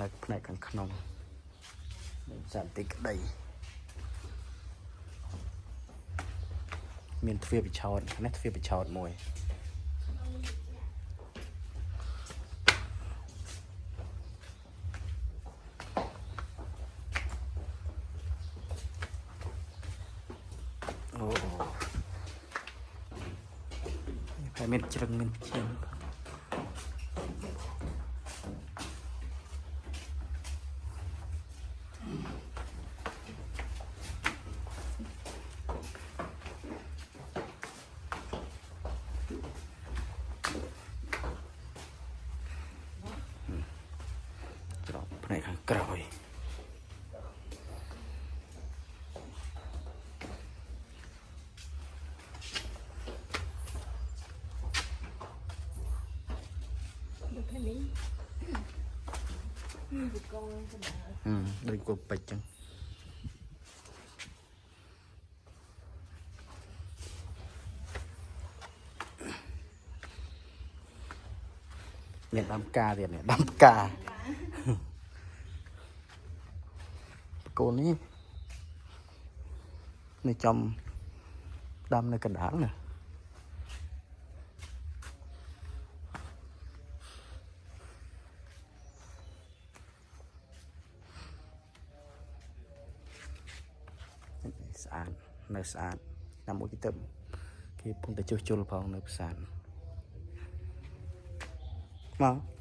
នៅផ្នែកខាងក្នុងសន្តិក្តីមានទ្វារពិឆោតនេះទ្វារពិឆោតមួយអូតែមានជ្រឹងមានជើងផ្នែកខាងក្រោយដូចគប់ពេជ្រចឹងមានដាំកាទៀតនេះដាំកាកូននេះនេះចំដាំនៅកណ្ដាលណាស្អាតនៅស្អាតណាមួយទៅគេពងតែជួសជុលផងនៅផ្សារមក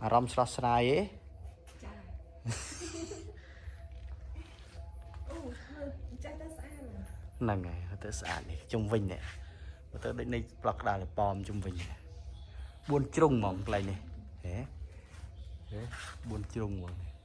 អារម្មណ៍ស្រស់ស្រាយទេហ្នឹងហើយទៅស្អាតនេះជុំវិញនេះទៅដូចនៃប្លុកក្តារប៉មជុំវិញ4ជ្រុងហ្មងកន្លែងនេះហេ4ជ្រុងហ្មង